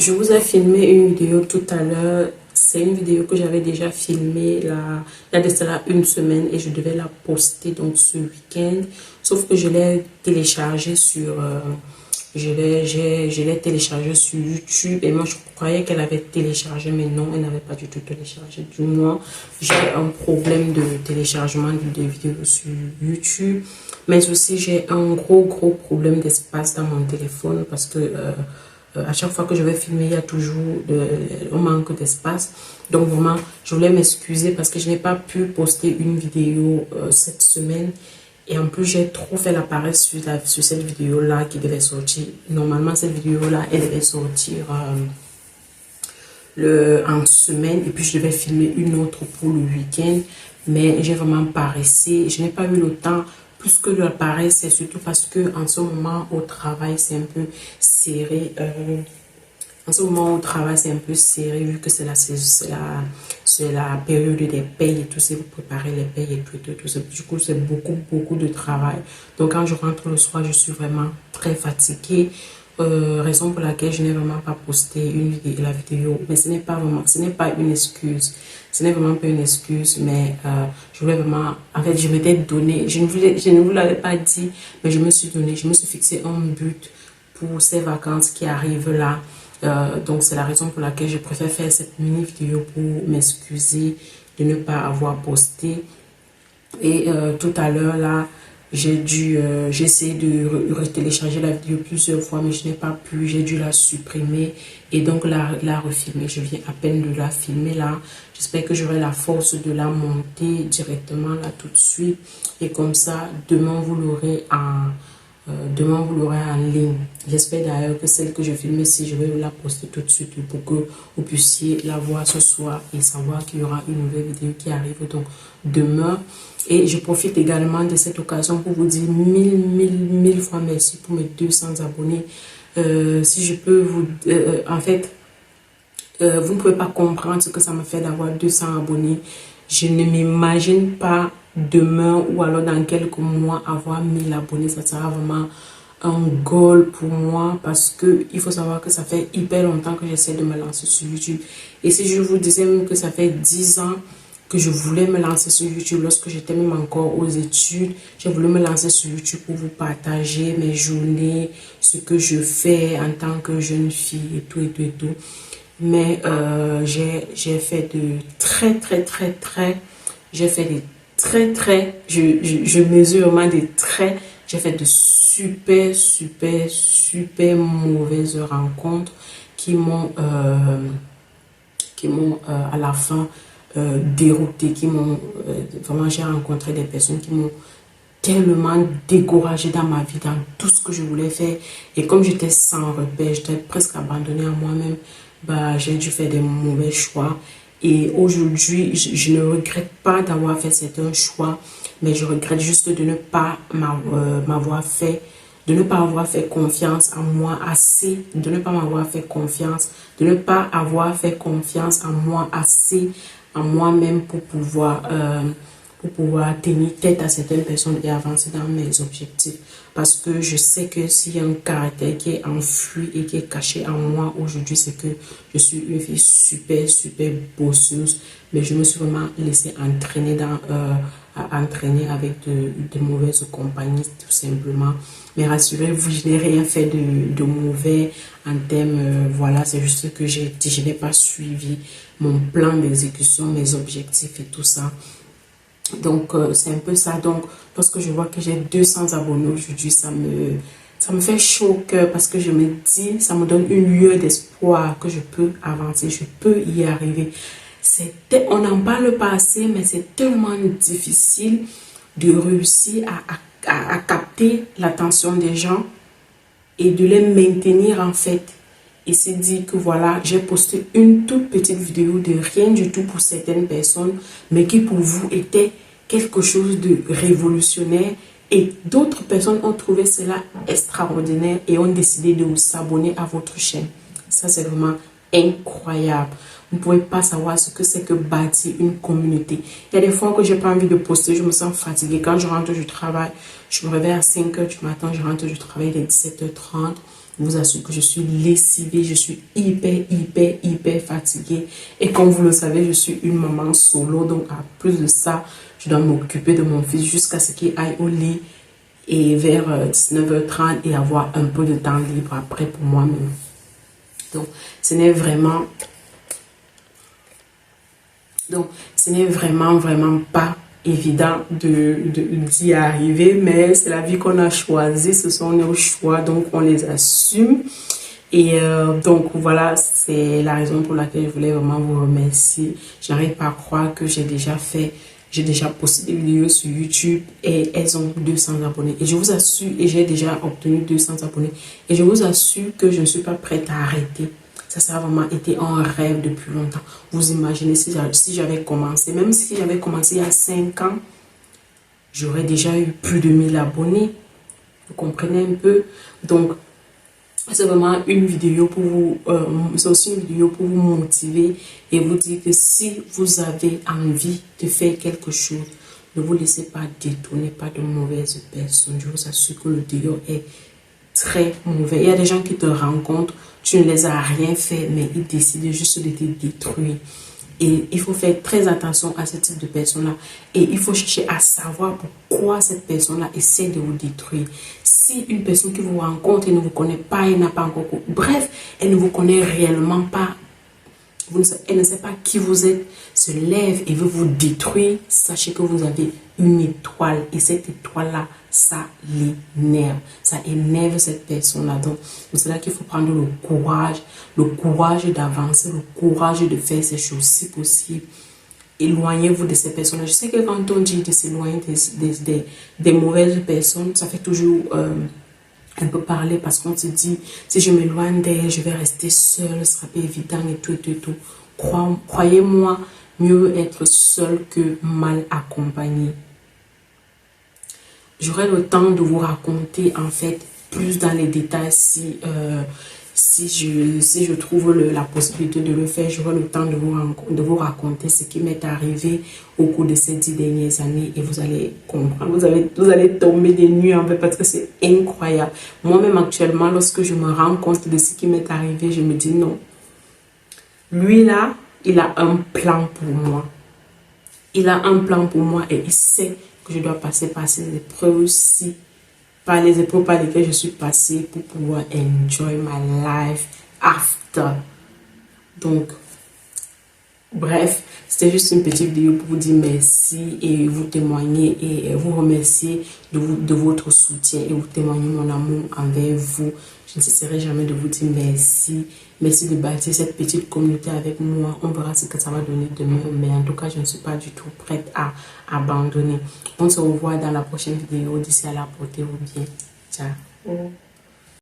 Je vous ai filmé une vidéo tout à l'heure. C'est une vidéo que j'avais déjà filmée là, il y a de cela une semaine et je devais la poster donc ce week-end. Sauf que je l'ai téléchargée sur, je l'ai téléchargée sur YouTube et moi je croyais qu'elle avait téléchargé, mais non, elle n'avait pas du tout téléchargé. Du moins, j'ai un problème de téléchargement de vidéos sur YouTube, mais aussi j'ai un gros problème d'espace dans mon téléphone parce que à chaque fois que je vais filmer, il y a toujours un manque d'espace. Donc vraiment, je voulais m'excuser parce que je n'ai pas pu poster une vidéo cette semaine. Et en plus, j'ai trop fait la paresse sur cette vidéo-là qui devait sortir. Normalement, cette vidéo-là, elle devait sortir en semaine. Et puis, je devais filmer une autre pour le week-end. Mais j'ai vraiment paressé. Je n'ai pas eu le temps. Plus que la paresse, c'est surtout parce que en ce moment, au travail, c'est un peu serré. En ce moment, au travail, c'est un peu serré vu que c'est la période des payes et tout, c'est vous préparez les payes et tout. Du coup, c'est beaucoup de travail. Donc, quand je rentre le soir, je suis vraiment très fatiguée. Raison pour laquelle je n'ai vraiment pas posté la vidéo. Mais ce n'est pas une excuse. Ce n'est vraiment pas une excuse, mais je voulais vraiment, en fait, je m'étais donné, je ne vous l'avais pas dit, mais je me suis fixé un but pour ces vacances qui arrivent là. Donc c'est la raison pour laquelle je préfère faire cette mini vidéo pour m'excuser de ne pas avoir posté. Et tout à l'heure là, j'ai essayé de télécharger la vidéo plusieurs fois, mais je n'ai pas pu, j'ai dû la supprimer et donc la refilmer. Je viens à peine de la filmer là. J'espère que j'aurai la force de la monter directement là tout de suite. Et comme ça, demain vous l'aurez en ligne. J'espère d'ailleurs que celle que je filme ici, je vais la poster tout de suite pour que vous puissiez la voir ce soir et savoir qu'il y aura une nouvelle vidéo qui arrive donc demain. Et je profite également de cette occasion pour vous dire mille fois merci pour mes 200 abonnés. Si je peux vous... en fait, vous ne pouvez pas comprendre ce que ça me fait d'avoir 200 abonnés. Je ne m'imagine pas demain ou alors dans quelques mois avoir 1000 abonnés. Ça sera vraiment un goal pour moi parce que il faut savoir que ça fait hyper longtemps que j'essaie de me lancer sur YouTube. Et si je vous disais même que ça fait 10 ans que je voulais me lancer sur YouTube, lorsque j'étais même encore aux études, j'ai voulu me lancer sur YouTube pour vous partager mes journées, ce que je fais en tant que jeune fille et tout. Mais j'ai fait de je mesure vraiment des traits. J'ai fait de super mauvaises rencontres qui m'ont à la fin dérouté, vraiment j'ai rencontré des personnes qui m'ont tellement découragée dans ma vie, dans tout ce que je voulais faire. Et comme j'étais sans repère, j'étais presque abandonnée à moi-même, bah, j'ai dû faire des mauvais choix. Et aujourd'hui, je ne regrette pas d'avoir fait certains choix, mais je regrette juste de ne pas m'avoir fait, de ne pas avoir fait confiance en moi assez, de ne pas m'avoir fait confiance, de ne pas avoir fait confiance en moi assez, en moi-même pour pouvoir tenir tête à certaines personnes et avancer dans mes objectifs. Parce que je sais que s'il y a un caractère qui est enfoui et qui est caché en moi aujourd'hui, c'est que je suis une fille super bosseuse, mais je me suis vraiment laissée entraîner avec de mauvaises compagnies tout simplement. Mais rassurez-vous, je n'ai rien fait de mauvais en termes, voilà, c'est juste que je n'ai pas suivi mon plan d'exécution, mes objectifs et tout ça. Donc, c'est un peu ça. Donc, lorsque je vois que j'ai 200 abonnés aujourd'hui, ça me fait chaud au cœur parce que je me dis, ça me donne une lueur d'espoir que je peux avancer, je peux y arriver. On n'en parle pas assez, mais c'est tellement difficile de réussir à capter l'attention des gens et de les maintenir en fait. Et c'est dit que voilà, j'ai posté une toute petite vidéo de rien du tout pour certaines personnes, mais qui pour vous était quelque chose de révolutionnaire. Et d'autres personnes ont trouvé cela extraordinaire et ont décidé de s'abonner à votre chaîne. Ça, c'est vraiment incroyable. Vous ne pouvez pas savoir ce que c'est que bâtir une communauté. Il y a des fois que je n'ai pas envie de poster, je me sens fatiguée. Quand je rentre du travail, je me réveille à 5 h du matin, je rentre du travail à 17 h 30. Je vous assure que je suis lessivée, je suis hyper fatiguée. Et comme vous le savez, je suis une maman solo. Donc, à plus de ça, je dois m'occuper de mon fils jusqu'à ce qu'il aille au lit. Et vers 19h30 et avoir un peu de temps libre après pour moi-même. Donc, ce n'est vraiment... Donc, ce n'est vraiment pas évident d'y arriver, mais c'est la vie qu'on a choisie, ce sont nos choix, donc on les assume. Et donc voilà, c'est la raison pour laquelle je voulais vraiment vous remercier. J'arrive pas à croire que j'ai déjà posté des vidéos sur YouTube et elles ont 200 abonnés. Et je vous assure, et j'ai déjà obtenu 200 abonnés. Et je vous assure que je ne suis pas prête à arrêter. Ça a vraiment été un rêve depuis longtemps. Vous imaginez si j'avais commencé, même si j'avais commencé il y a 5 ans, j'aurais déjà eu plus de 1000 abonnés. Vous comprenez un peu? Donc, c'est vraiment une vidéo pour vous, c'est aussi une vidéo pour vous motiver et vous dire que si vous avez envie de faire quelque chose, ne vous laissez pas détourner par de mauvaises personnes. Je vous assure que le dehors est très mauvais. Il y a des gens qui te rencontrent, tu ne les as rien fait, mais ils décident juste de te détruire. Et il faut faire très attention à ce type de personnes-là. Et il faut chercher à savoir pourquoi cette personne-là essaie de vous détruire. Si une personne qui vous rencontre et ne vous connaît pas, elle n'a pas encore... Bref, elle ne vous connaît réellement pas. Elle ne sait pas qui vous êtes, se lève et veut vous détruire. Sachez que vous avez une étoile. Et cette étoile-là, ça l'énerve. Ça énerve cette personne-là. Donc, c'est là qu'il faut prendre le courage d'avancer, le courage de faire ces choses si possible. Éloignez-vous de ces personnes-là. Je sais que quand on dit de s'éloigner des mauvaises personnes, ça fait toujours... un peu parler parce qu'on se dit si je m'éloigne d'elle, je vais rester seule, ce sera pas évident et tout. Croyez-moi, mieux être seul que mal accompagné. J'aurai le temps de vous raconter en fait plus dans les détails si je trouve la possibilité de le faire. J'aurai le temps de vous raconter ce qui m'est arrivé au cours de ces 10 dernières années et vous allez comprendre, vous allez tomber des nues en fait parce que c'est incroyable. Moi-même actuellement, lorsque je me rends compte de ce qui m'est arrivé, je me dis non. Lui là, il a un plan pour moi. Il a un plan pour moi et il sait que je dois passer par ces épreuves-ci, par les épreuves par lesquelles je suis passée pour pouvoir enjoy my life after. Donc, bref, c'était juste une petite vidéo pour vous dire merci et vous témoigner et vous remercier de votre soutien et vous témoigner mon amour envers vous. Je ne cesserai jamais de vous dire merci. Merci de bâtir cette petite communauté avec moi. On verra ce que ça va donner demain. Mais en tout cas, je ne suis pas du tout prête à abandonner. On se revoit dans la prochaine vidéo. D'ici là, portez-vous bien. Ciao.